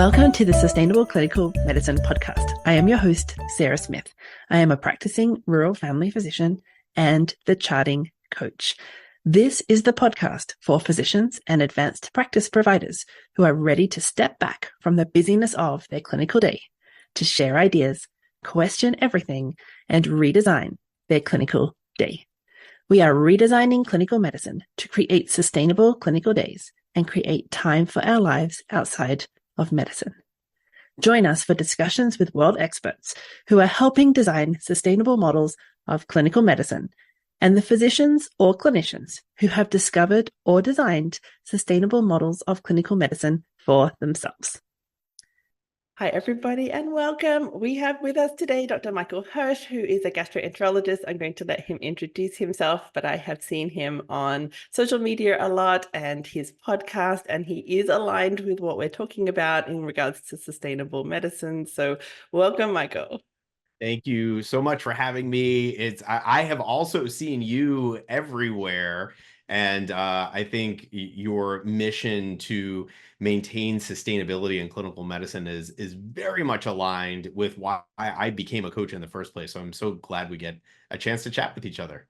Welcome to the Sustainable Clinical Medicine podcast. I am your host, Sarah Smith. I am a practicing rural family physician and the charting coach. This is the podcast for physicians and advanced practice providers who are ready to step back from the busyness of their clinical day to share ideas, question everything, and redesign their clinical day. We are redesigning clinical medicine to create sustainable clinical days and create time for our lives outside of medicine. Join us for discussions with world experts who are helping design sustainable models of clinical medicine and the physicians or clinicians who have discovered or designed sustainable models of clinical medicine for themselves. Hi, everybody, and welcome. We have with us today Dr. Michael Hirsch, who is a gastroenterologist. I'm going to let him introduce himself, but I have seen him on social media a lot and his podcast, and he is aligned with what we're talking about in regards to sustainable medicine. So welcome, Michael. Thank you so much for having me. I have also seen you everywhere, and I think your mission to maintain sustainability in clinical medicine is very much aligned with why I became a coach in the first place. So I'm so glad we get a chance to chat with each other.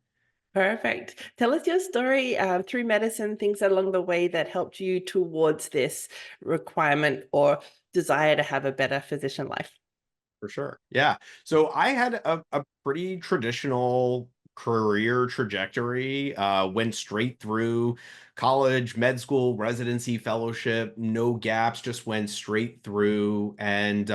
Perfect. Tell us your story through medicine, things along the way that helped you towards this requirement or desire to have a better physician life. For sure. Yeah. So I had a pretty traditional career trajectory, went straight through college, med school, residency, fellowship, no gaps, just went straight through and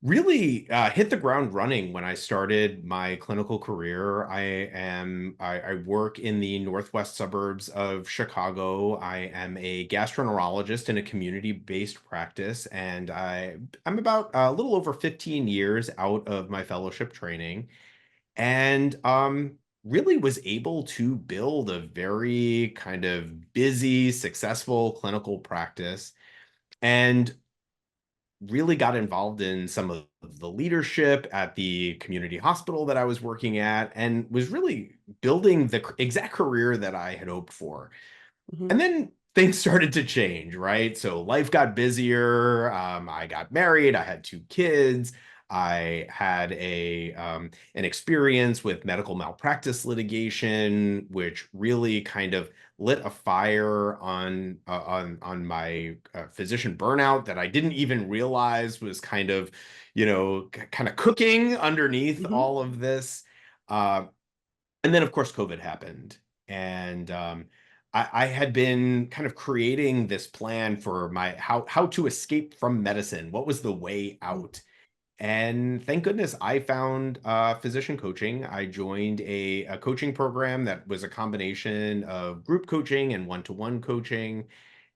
really hit the ground running when I started my clinical career. I work in the northwest suburbs of Chicago. I am a gastroenterologist in a community-based practice, and I'm about a little over 15 years out of my fellowship training, and really was able to build a very kind of busy, successful clinical practice. And really got involved in some of the leadership at the community hospital that I was working at and was really building the exact career that I had hoped for. Mhm. And then things started to change, right? So life got busier. I got married. I had two kids. I had an experience with medical malpractice litigation, which really kind of lit a fire on my physician burnout that I didn't even realize was kind of, kind of cooking underneath Mhm. all of this. Uh, and then, of course, COVID happened. And I had been kind of creating this plan for my how to escape from medicine. What was the way out? And thank goodness I found physician coaching. I joined a coaching program that was a combination of group coaching and one-to-one coaching.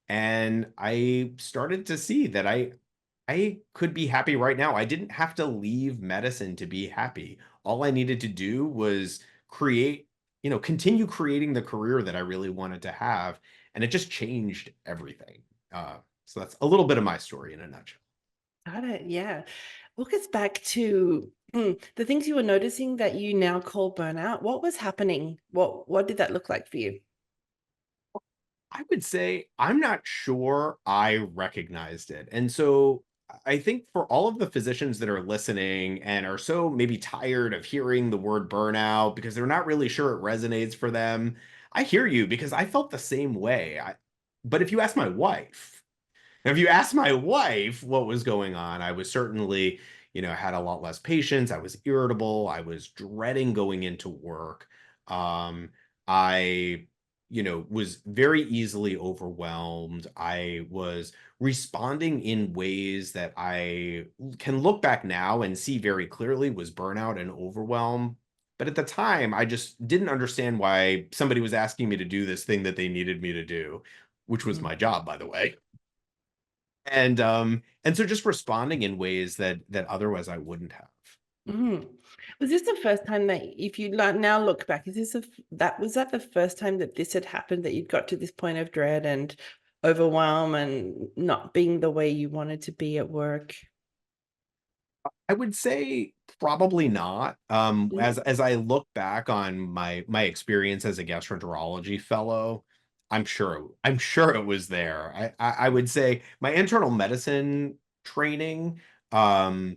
And I started to see that I could be happy right now. I didn't have to leave medicine to be happy. All I needed to do was create, continue creating the career that I really wanted to have. And it just changed everything. So that's a little bit of my story in a nutshell. Got it. Yeah. Walk us back to the things you were noticing that you now call burnout. What was happening? What did that look like for you? I would say I'm not sure I recognized it. And so I think for all of the physicians that are listening and are so maybe tired of hearing the word burnout because they're not really sure it resonates for them, I hear you because I felt the same way. But if you ask my wife what was going on, I was certainly, had a lot less patience. I was irritable. I was dreading going into work. I was very easily overwhelmed. I was responding in ways that I can look back now and see very clearly was burnout and overwhelm. But at the time, I just didn't understand why somebody was asking me to do this thing that they needed me to do, which was Mhm. my job, by the way. And so just responding in ways that otherwise I wouldn't have. Mhm. Was this the first time that, if you now look back, is this that was that the first time that this had happened, that you'd got to this point of dread and overwhelm and not being the way you wanted to be at work? I would say probably not. Mhm. As I look back on my experience as a gastroenterology fellow, I'm sure it was there. I would say my internal medicine training um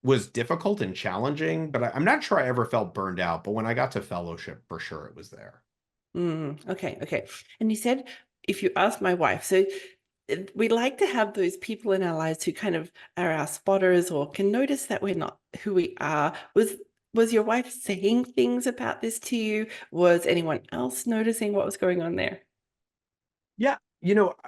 was difficult and challenging, but I'm not sure I ever felt burned out. But when I got to fellowship, for sure it was there. Okay, okay. And you said if you ask my wife, so we like to have those people in our lives who kind of are our spotters or can notice that we're not who we are. Was your wife saying things about this to you? Was anyone else noticing what was going on there? Yeah,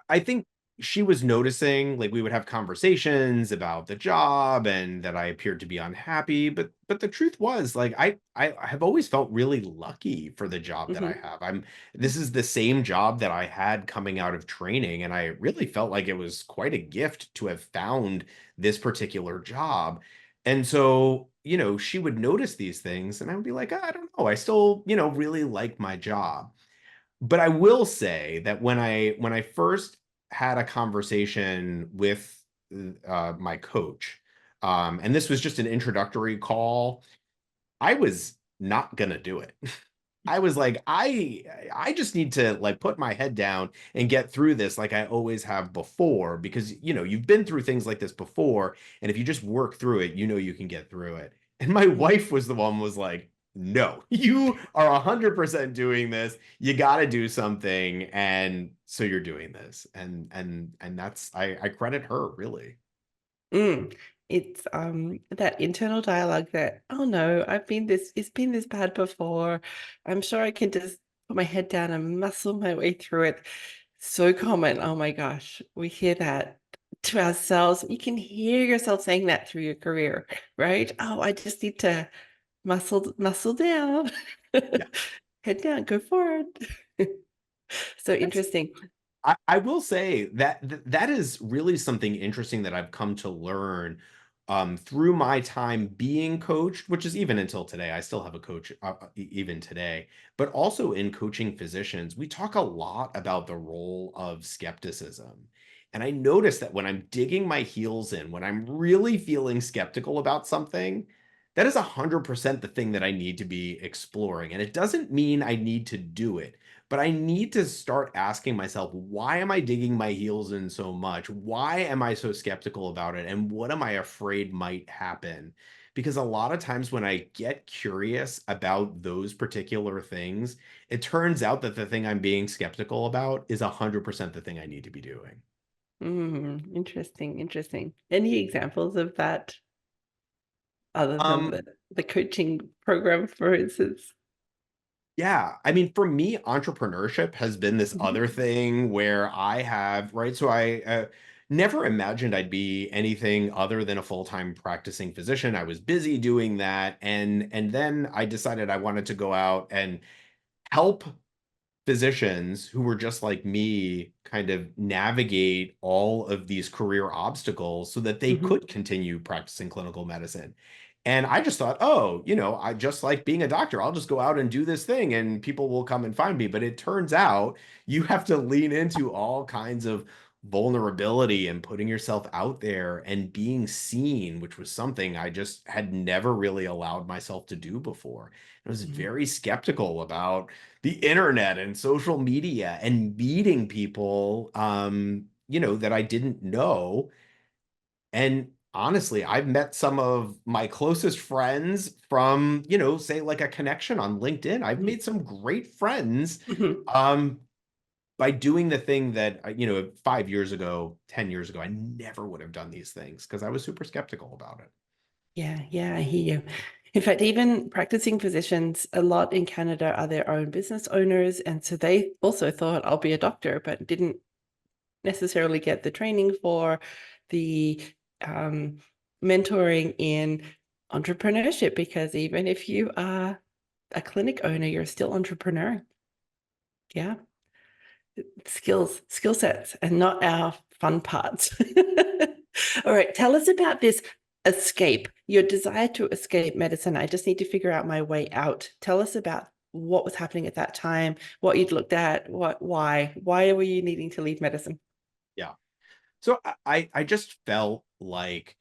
I think she was noticing, like we would have conversations about the job and that I appeared to be unhappy, but the truth was like I have always felt really lucky for the job that I Hmm. have. This is the same job that I had coming out of training, and I really felt like it was quite a gift to have found this particular job. And so, she would notice these things and I would be like, I don't know, I still, really like my job. But I will say that when I first had a conversation with my coach, and this was just an introductory call, I was not gonna do it. I was like, I just need to like put my head down and get through this like I always have before, because you've been through things like this before, and if you just work through it, you can get through it. And my wife was the one was like, no, you are 100% doing this. You got to do something, and so you're doing this, and that's I credit her really. Mm. It's that internal dialogue that, oh no, it's been this bad before. I'm sure I can just put my head down and muscle my way through it. So common. Oh my gosh. We hear that to ourselves. You can hear yourself saying that through your career, right? Oh, I just need to muscle down. Yeah. Head down, go forward. So That's interesting. I will say that that is really something interesting that I've come to learn through my time being coached, which is even until today. I still have a coach even today, but also in coaching physicians, we talk a lot about the role of skepticism. And I notice that when I'm digging my heels in, when I'm really feeling skeptical about something, that is 100% the thing that I need to be exploring. And it doesn't mean I need to do it, but I need to start asking myself, why am I digging my heels in so much? Why am I so skeptical about it? And what am I afraid might happen? Because a lot of times when I get curious about those particular things, it turns out that the thing I'm being skeptical about is 100% the thing I need to be doing. Interesting, interesting. Any examples of that other than Um, the coaching program, for instance? Yeah, I mean, for me, entrepreneurship has been this Mhm. other thing where I have, right? So I never imagined I'd be anything other than a full-time practicing physician. I was busy doing that, and then I decided I wanted to go out and help physicians who were just like me kind of navigate all of these career obstacles so that they Mhm. could continue practicing clinical medicine. And I just thought, oh, I just like being a doctor. I'll just go out and do this thing and people will come and find me. But it turns out you have to lean into all kinds of vulnerability and putting yourself out there and being seen, which was something I just had never really allowed myself to do before. I was Mhm. very skeptical about the internet and social media and meeting people that I didn't know. And honestly, I've met some of my closest friends from, say like a connection on LinkedIn. I've Mhm. made some great friends Mhm. um by doing the thing that 5 years ago, 10 years ago, I never would have done these things because I was super skeptical about it. Yeah, yeah, I hear you. In fact, even practicing physicians, a lot in Canada are their own business owners. And so they also thought, I'll be a doctor, but didn't necessarily get the training for the um, mentoring in entrepreneurship, because even if you are a clinic owner, you're still entrepreneur. Yeah. Skill sets and not our fun parts. All right, tell us about this escape, your desire to escape medicine. I just need to figure out my way out. Tell us about what was happening at that time, what you'd looked at, why were you needing to leave medicine? Yeah. So I just felt like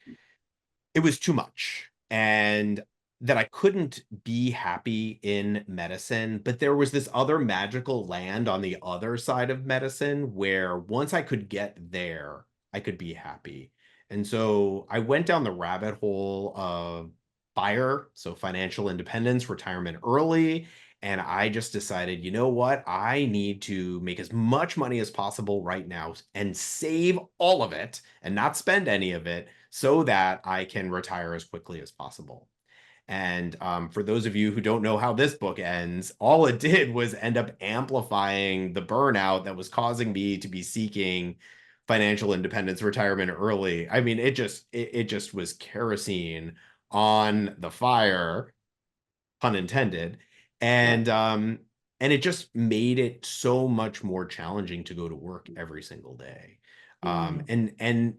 it was too much. And that I couldn't be happy in medicine, but there was this other magical land on the other side of medicine where once I could get there, I could be happy. And so I went down the rabbit hole of FIRE, so financial independence, retirement early. And I just decided, you know what? I need to make as much money as possible right now and save all of it and not spend any of it so that I can retire as quickly as possible. And for those of you who don't know how this book ends, all it did was end up amplifying the burnout that was causing me to be seeking financial independence, retirement early. I mean, it just was kerosene on the fire, pun intended. Yeah. And it just made it so much more challenging to go to work every single day. Mm. And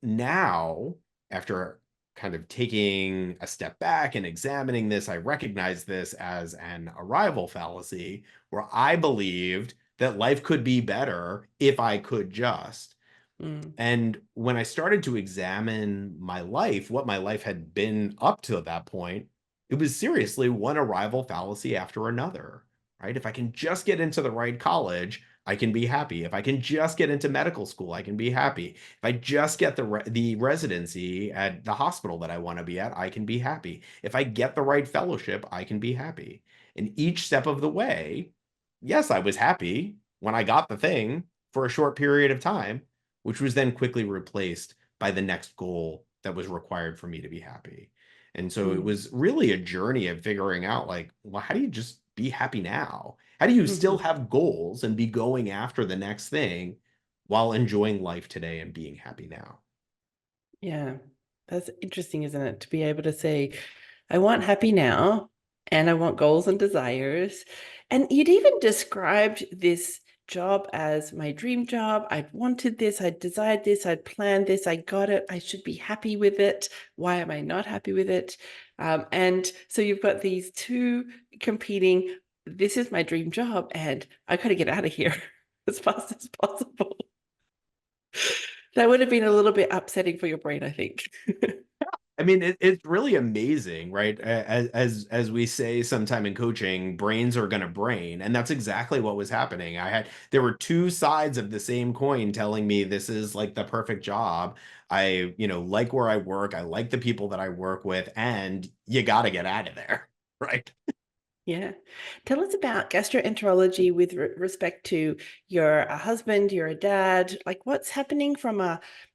now, after kind of taking a step back and examining this, I recognize this as an arrival fallacy where I believed that life could be better if I could just. Mm. And when I started to examine my life, what my life had been up to that point, it was seriously one arrival fallacy after another, right? If I can just get into the right college, I can be happy. If I can just get into medical school, I can be happy. If I just get the residency at the hospital that I want to be at, I can be happy. If I get the right fellowship, I can be happy. And each step of the way, yes, I was happy when I got the thing for a short period of time, which was then quickly replaced by the next goal that was required for me to be happy. And so it Mm. was really a journey of figuring out, like, well, how do you just be happy now? How do you still Mhm. have goals and be going after the next thing while enjoying life today and being happy now? Yeah, that's interesting, isn't it? To be able to say, I want happy now, and I want goals and desires. And you'd even described this job as my dream job. I'd wanted this, I'd desired this, I'd planned this, I got it, I should be happy with it. Why am I not happy with it? And so you've got these two competing, this is my dream job, and I got to get out of here as fast as possible. That would have been a little bit upsetting for your brain, I think. I mean, it's really amazing, right? As we say sometime in coaching, brains are gonna brain, and that's exactly what was happening. There were two sides of the same coin telling me this is like the perfect job. I, like where I work, I like the people that I work with, and you got to get out of there, right? Yeah. Tell us about gastroenterology with respect to you're a husband, you're a dad. Like, what's happening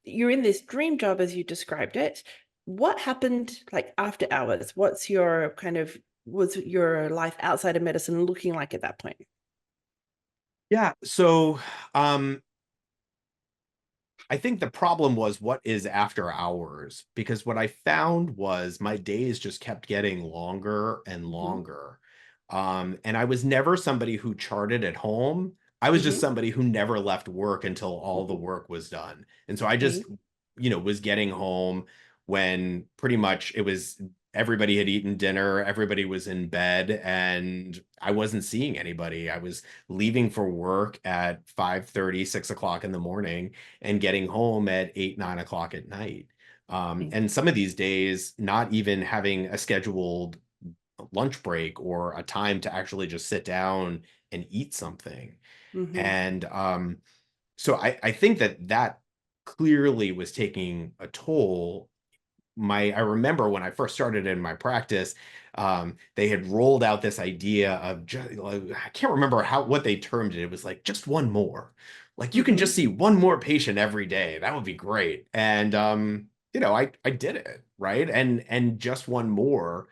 you're in this dream job as you described it. What happened like after hours? Was your life outside of medicine looking like at that point? Yeah. So, um, I think the problem was what is after hours, because what I found was my days just kept getting longer and Mm-hmm. longer. And I was never somebody who charted at home. I was just Mm-hmm. somebody who never left work until all the Mm-hmm. work was done. And so I just, Okay. was getting home when pretty much it was everybody had eaten dinner, everybody was in bed, and I wasn't seeing anybody. I was leaving for work at 5:30, 6 o'clock in the morning and getting home at 8, 9 o'clock at night. Okay. And some of these days, not even having a scheduled lunch break or a time to actually just sit down and eat something. Mm-hmm. And so I think that clearly was taking a toll. I remember when I first started in my practice, they had rolled out this idea of just, like, I can't remember what they termed it. It was like just one more. Like you can Mm-hmm. just see one more patient every day. That would be great. And I did it, right? And just one more,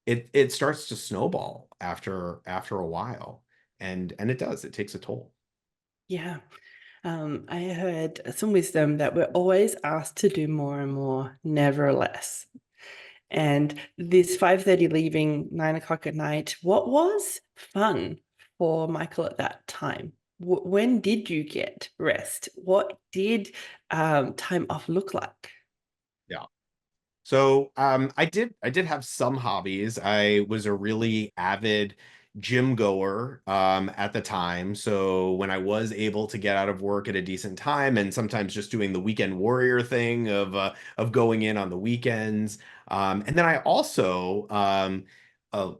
it starts to snowball after a while. And it does. It takes a toll. Yeah. I heard some wisdom that we're always asked to do more and more, never less. And this 5:30 leaving, 9 o'clock at night, what was fun for Michael at that time? When did you get rest? What did time off look like? Yeah. So I did have some hobbies. I was a really avid gym goer at the time. So when I was able to get out of work at a decent time, and sometimes just doing the weekend warrior thing of going in on the weekends. And then I also uh,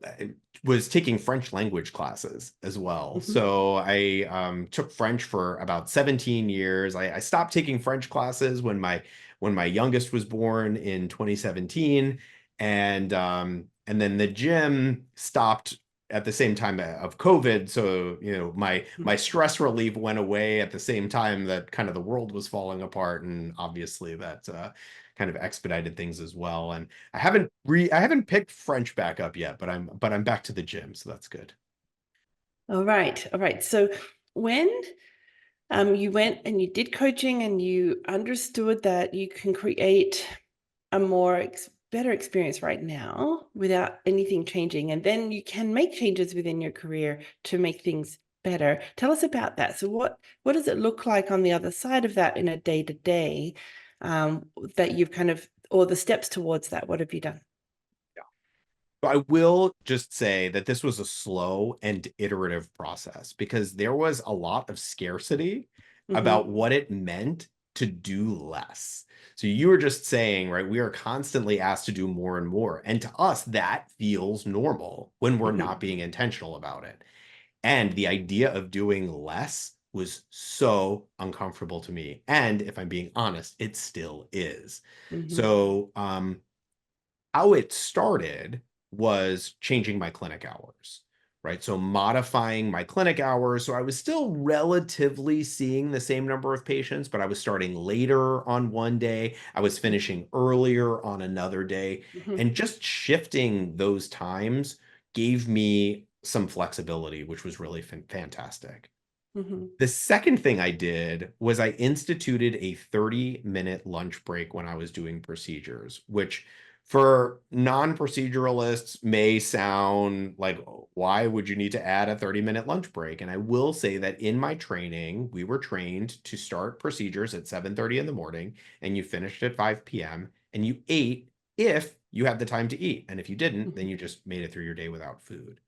was taking French language classes as well. Hmm. So I took French for about 17 years. I stopped taking French classes when my youngest was born in 2017, and then the gym stopped at the same time of COVID. So, my stress relief went away at the same time that kind of the world was falling apart, and obviously that kind of expedited things as well. And I haven't picked French back up yet, but I'm back to the gym, so that's good. All right. All right. So when you went and you did coaching and you understood that you can create a better experience right now without anything changing, and then you can make changes within your career to make things better. Tell us about that. So what does it look like on the other side of that in a day-to-day, that you've kind of, or the steps towards that? What have you done? I will just say that this was a slow and iterative process because there was a lot of scarcity Mm-hmm. about what it meant to do less. So you were just saying, right, we are constantly asked to do more and more. And to us, that feels normal when we're not Mm-hmm. being intentional about it. And the idea of doing less was so uncomfortable to me. And if I'm being honest, it still is. Mm-hmm. So, how it started was changing my clinic hours, right? So modifying my clinic hours. So I was still relatively seeing the same number of patients, but I was starting later on one day. I was finishing earlier on another day. Mm-hmm. And just shifting those times gave me some flexibility, which was really fantastic. Mm-hmm. The second thing I did was I instituted a 30-minute lunch break when I was doing procedures, which for non-proceduralists may sound like, why would you need to add a 30-minute lunch break? And I will say that in my training, we were trained to start procedures at 7:30 in the morning, and you finished at 5 p.m., and you ate if you had the time to eat. And if you didn't, then Mm-hmm. you just made it through your day without food.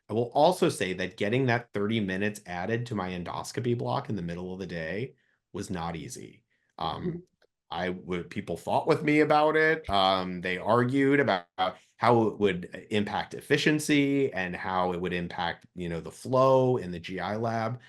I will also say that getting that 30 minutes added to my endoscopy block in the middle of the day was not easy. Mm-hmm. Um, people fought with me about it. They argued about how it would impact efficiency and how it would impact, the flow in the GI lab.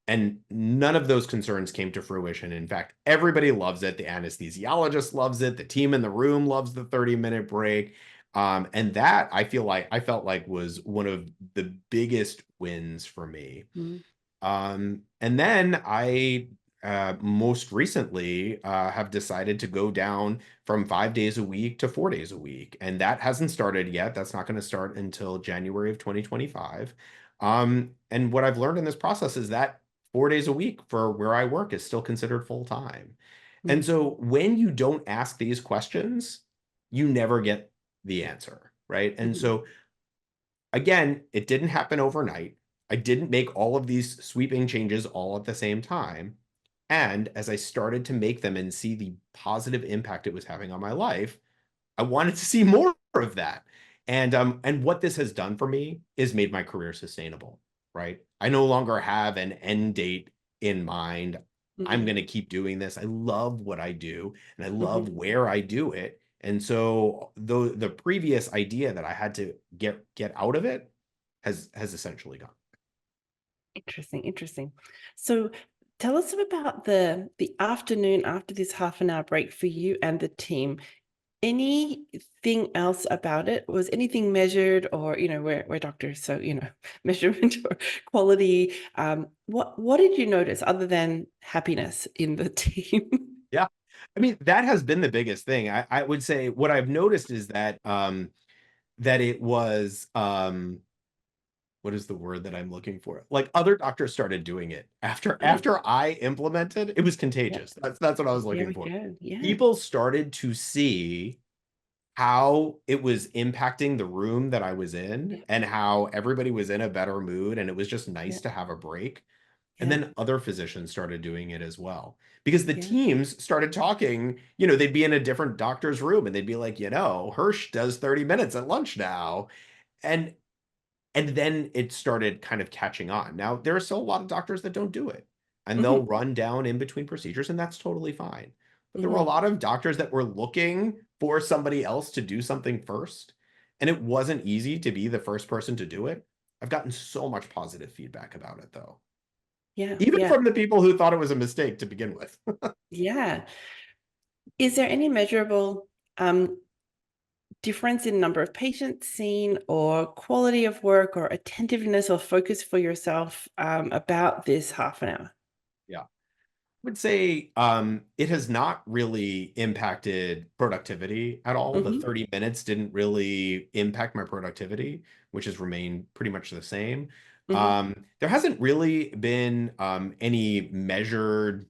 And none of those concerns came to fruition. In fact, everybody loves it. The anesthesiologist loves it. The team in the room loves the 30-minute break. And that I felt like was one of the biggest wins for me. And then I most recently have decided to go down from 5 days a week to 4 days a week. And that hasn't started yet. That's not going to start until January of 2025. And what I've learned in this process is that 4 days a week for where I work is still considered full time. And so when you don't ask these questions, you never get the answer, right? And Mm-hmm. so again, it didn't happen overnight. I didn't make all of these sweeping changes all at the same time. And as I started to make them and see the positive impact it was having on my life, I wanted to see more of that. And what this has done for me is made my career sustainable, right? I no longer have an end date in mind. I'm Mm-hmm. going to keep doing this. I love what I do and I love Mm-hmm. where I do it. And so the previous idea that I had to get out of it has essentially gone. Interesting, interesting. So tell us about the afternoon after this half an hour break for you and the team. Anything else about it? Was anything measured, or we're doctors, so measurement or quality? What did you notice other than happiness in the team? Yeah. I mean, that has been the biggest thing. I would say what I've noticed is that that it was what is the word that I'm looking for? Like other doctors started doing it Oh, after I implemented, it was yeah. contagious. That's what I was There looking we for. go. Yeah. People started to see how it was impacting the room that I was in Yeah. and how everybody was in a better mood and it was just Yeah. nice to have a break. And Yeah. then other physicians started doing it as well because the Yeah. teams started talking. They'd be in a different doctor's room and they'd be like, Hirsch does 30 minutes at lunch now. And And then it started kind of catching on. Now, there are still a lot of doctors that don't do it, and they'll Hmm. run down in between procedures, and that's totally fine. But there were a Hmm. lot of doctors that were looking for somebody else to do something first, and it wasn't easy to be the first person to do it. I've gotten so much positive feedback about it, though, Yeah, even yeah, from the people who thought it was a mistake to begin with. yeah. Is there any measurable difference in number of patients seen or quality of work or attentiveness or focus for yourself about this half an hour? Yeah. Would say it has not really impacted productivity at all. The Hmm. 30 minutes didn't really impact my productivity, which has remained pretty much the same. Hmm. There hasn't really been any measured,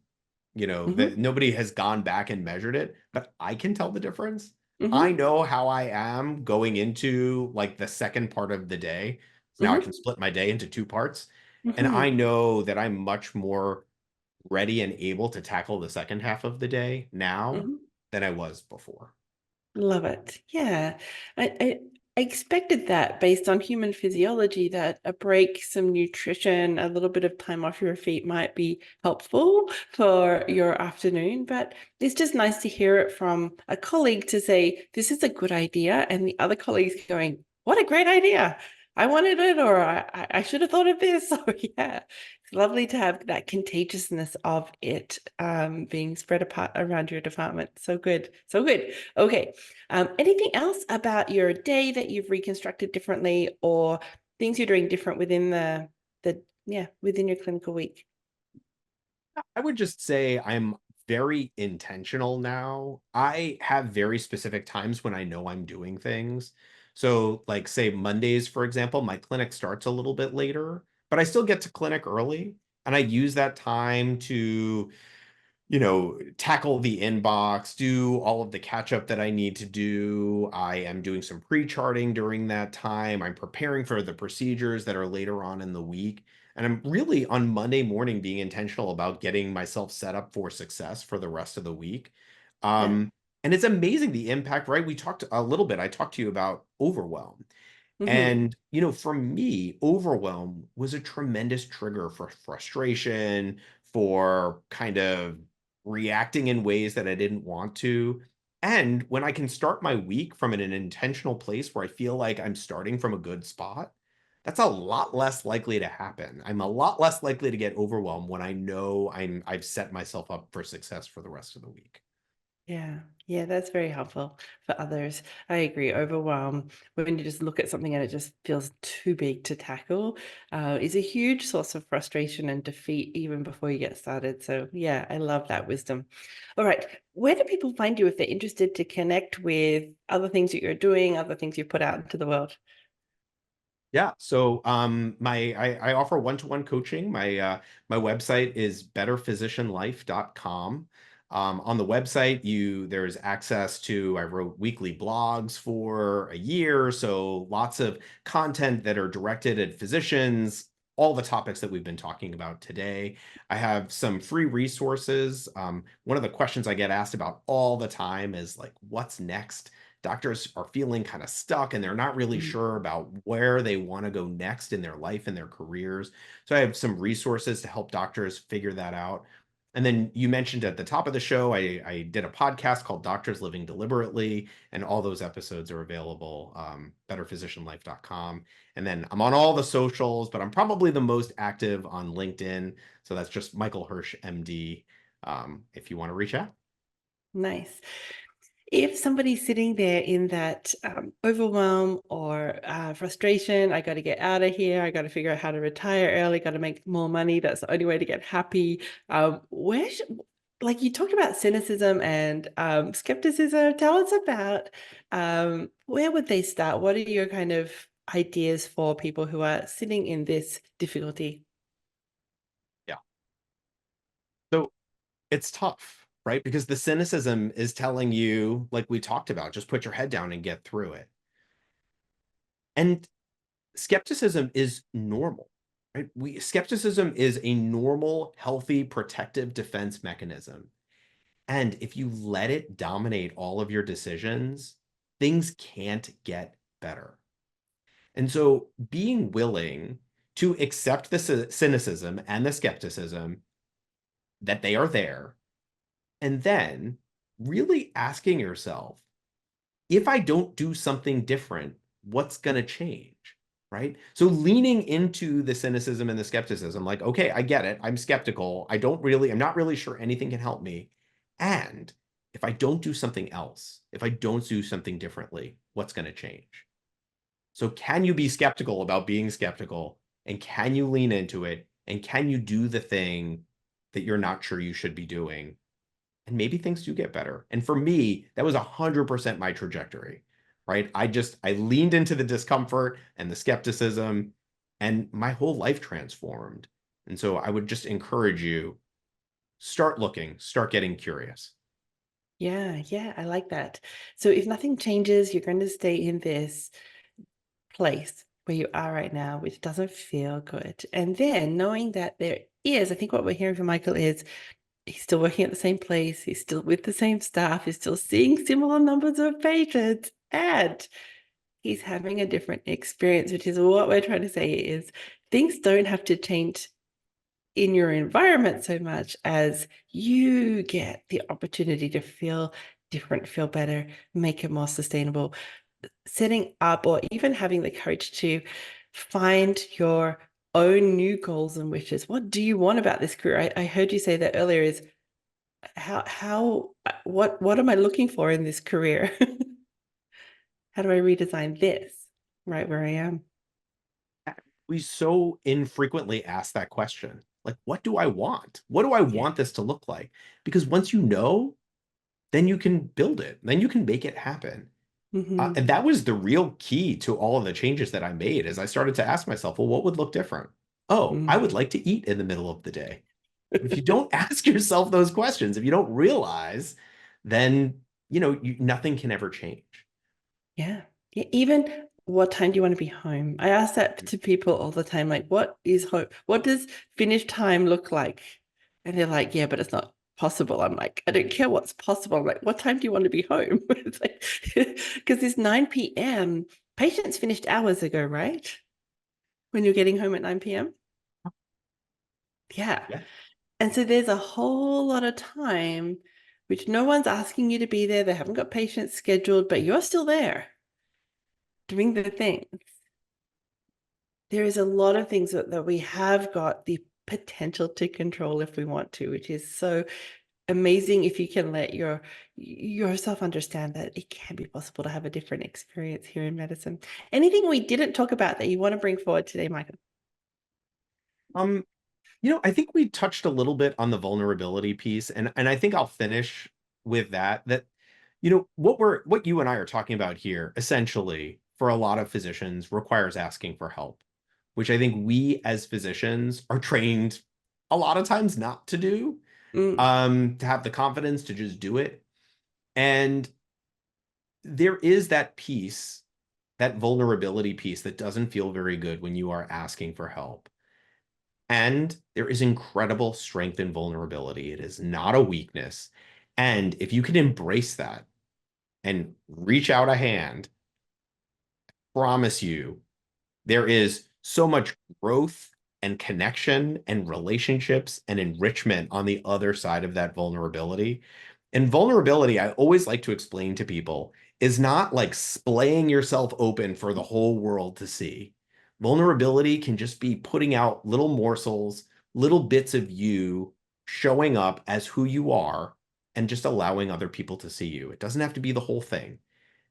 that Hmm. nobody has gone back and measured it, but I can tell the difference. I Hmm. know how I am going into like the second part of the day. So now I can Hmm. split my day into two parts. And I Hmm. know that I'm much more ready and able to tackle the second half of the day now Hmm. than I was before. Love it. Yeah. I expected that based on human physiology that a break, some nutrition, a little bit of time off your feet might be helpful for your afternoon. But it's just nice to hear it from a colleague to say, this is a good idea. And the other colleagues going, what a great idea. I wanted it, or I should have thought of this. So yeah, it's lovely to have that contagiousness of it being spread apart around your department. So good. So good. Okay. Anything else about your day that you've reconstructed differently or things you're doing different within within your clinical week? I would just say I'm very intentional now. I have very specific times when I know I'm doing things. So, like, say Mondays, for example, my clinic starts a little bit later, but I still get to clinic early. And I use that time to tackle the inbox, do all of the catch up that I need to do. I am doing some pre charting during that time. I'm preparing for the procedures that are later on in the week. And I'm really on Monday morning being intentional about getting myself set up for success for the rest of the week. Yeah. And it's amazing the impact, right? We talked a little bit, I talked to you about overwhelm. Hmm. And, for me, overwhelm was a tremendous trigger for frustration, for kind of reacting in ways that I didn't want to. And when I can start my week from an intentional place where I feel like I'm starting from a good spot, that's a lot less likely to happen. I'm a lot less likely to get overwhelmed when I know I've set myself up for success for the rest of the week. Yeah. Yeah, that's very helpful for others. I agree. Overwhelm, when you just look at something and it just feels too big to tackle, is a huge source of frustration and defeat even before you get started. So, yeah, I love that wisdom. All right. Where do people find you if they're interested to connect with other things that you're doing, other things you've put out into the world? Yeah. So I offer one-to-one coaching. My website is betterphysicianlife.com. On the website, there's access to I wrote weekly blogs for a year, so lots of content that are directed at physicians, all the topics that we've been talking about today. I have some free resources. One of the questions I get asked about all the time is like, what's next? Doctors are feeling kind of stuck and they're not really Mhm. sure about where they want to go next in their life and their careers. So I have some resources to help doctors figure that out. And then you mentioned at the top of the show, I did a podcast called Doctors Living Deliberately, and all those episodes are available, betterphysicianlife.com. And then I'm on all the socials, but I'm probably the most active on LinkedIn. So that's just Michael Hirsch, MD, if you want to reach out. Nice. If somebody's sitting there in that overwhelm or frustration, I got to get out of here, I got to figure out how to retire early, got to make more money, that's the only way to get happy. Where should, like you talked about cynicism and skepticism, tell us about where would they start? What are your kind of ideas for people who are sitting in this difficulty? Yeah. So it's tough, right? Because the cynicism is telling you, like we talked about, just put your head down and get through it. And skepticism is normal, right? Skepticism is a normal, healthy, protective defense mechanism. And if you let it dominate all of your decisions, things can't get better. And so being willing to accept the cynicism and the skepticism that they are there, and then really asking yourself, if I don't do something different, what's going to change? Right. So leaning into the cynicism and the skepticism, like, okay, I get it. I'm skeptical. I'm not really sure anything can help me. And if I don't do something else, if I don't do something differently, what's going to change? So can you be skeptical about being skeptical? And can you lean into it? And can you do the thing that you're not sure you should be doing? And maybe things do get better. And for me, that was 100% my trajectory, right? I leaned into the discomfort and the skepticism, and my whole life transformed. And so I would just encourage you, start looking, start getting curious. Yeah, yeah, I like that. So if nothing changes, you're going to stay in this place where you are right now, which doesn't feel good. And then knowing that there is, I think what we're hearing from Michael is he's still working at the same place, he's still with the same staff, he's still seeing similar numbers of patients, and he's having a different experience, which is what we're trying to say is things don't have to change in your environment so much as you get the opportunity to feel different, feel better, make it more sustainable. Setting up or even having the courage to find your own new goals and wishes. What do you want about this career? I heard you say that earlier is what am I looking for in this career? How do I redesign this right where I am? We so infrequently ask that question. Like, what do I want? What do I Yeah. want this to look like? Because once you know, then you can build it, then you can make it happen. Mm-hmm. And that was the real key to all of the changes that I made as I started to ask myself, well, what would look different? Oh, I would like to eat in the middle of the day. If you don't ask yourself those questions, if you don't realize, then, nothing can ever change. Yeah. Yeah. Even what time do you want to be home? I ask that to people all the time. Like, what is home? What does finished time look like? And they're like, yeah, but it's not possible. I'm like, I don't care what's possible. I'm like, what time do you want to be home? It's like, because it's 9 p.m. Patients finished hours ago, right? When you're getting home at 9 p.m. Yeah. Yeah. And so there's a whole lot of time which no one's asking you to be there. They haven't got patients scheduled, but you're still there doing the thing. There is a lot of things that we have got the potential to control if we want to, which is so amazing if you can let yourself understand that it can be possible to have a different experience here in medicine. Anything we didn't talk about that you want to bring forward today, Michael? Um, I think we touched a little bit on the vulnerability piece, and I think I'll finish with that, what you and I are talking about here, essentially, for a lot of physicians, requires asking for help, which I think we as physicians are trained a lot of times not to do, Mm, to have the confidence to just do it. And there is that piece, that vulnerability piece that doesn't feel very good when you are asking for help. And there is incredible strength in vulnerability. It is not a weakness. And if you can embrace that and reach out a hand, promise you there is so much growth and connection and relationships and enrichment on the other side of that vulnerability. And vulnerability, I always like to explain to people, is not like splaying yourself open for the whole world to see. Vulnerability can just be putting out little morsels, little bits of you showing up as who you are and just allowing other people to see you. It doesn't have to be the whole thing.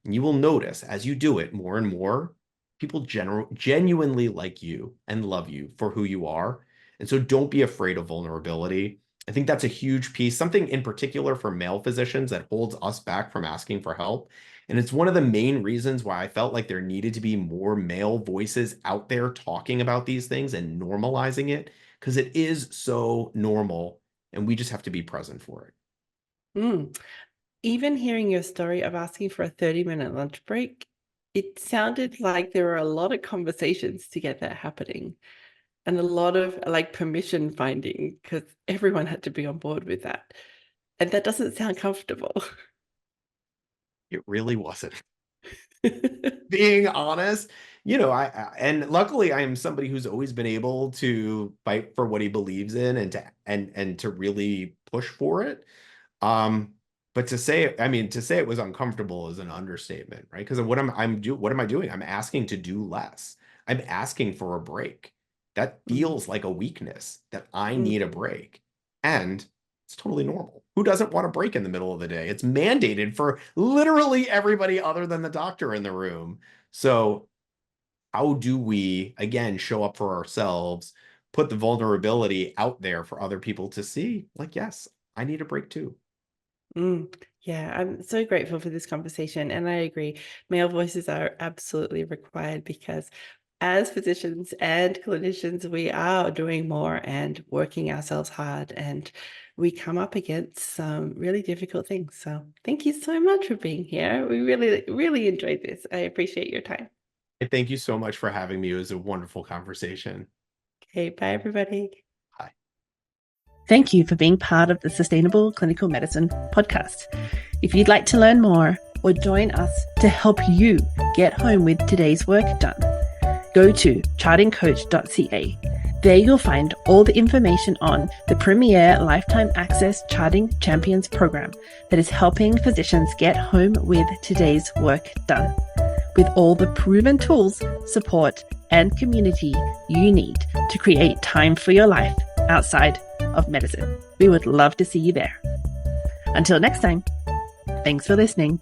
And you will notice as you do it more and more, people genuinely like you and love you for who you are. And so don't be afraid of vulnerability. I think that's a huge piece, something in particular for male physicians that holds us back from asking for help. And it's one of the main reasons why I felt like there needed to be more male voices out there talking about these things and normalizing it, because it is so normal and we just have to be present for it. mm. Even hearing your story of asking for a 30-minute lunch break, it sounded like there were a lot of conversations to get that happening and a lot of like permission finding because everyone had to be on board with that. And that doesn't sound comfortable. It really wasn't. Being honest, and luckily I am somebody who's always been able to fight for what he believes in and to really push for it. But to say it was uncomfortable is an understatement, right? Because what am I doing? I'm asking to do less. I'm asking for a break. That Mm, feels like a weakness, that I need a mm, break. And it's totally normal. Who doesn't want a break in the middle of the day? It's mandated for literally everybody other than the doctor in the room. So how do we, again, show up for ourselves, put the vulnerability out there for other people to see? Like, yes, I need a break too. mm. Yeah, I'm so grateful for this conversation. And I agree, male voices are absolutely required because as physicians and clinicians, we are doing more and working ourselves hard, and we come up against some really difficult things. So thank you so much for being here. We really, really enjoyed this. I appreciate your time. And thank you so much for having me. It was a wonderful conversation. Okay, bye, everybody. Bye. Thank you for being part of the Sustainable Clinical Medicine podcast. If you'd like to learn more or join us to help you get home with today's work done, go to chartingcoach.ca. There you'll find all the information on the premier Lifetime Access Charting Champions program that is helping physicians get home with today's work done, with all the proven tools, support, and community you need to create time for your life outside of medicine. We would love to see you there. Until next time, thanks for listening.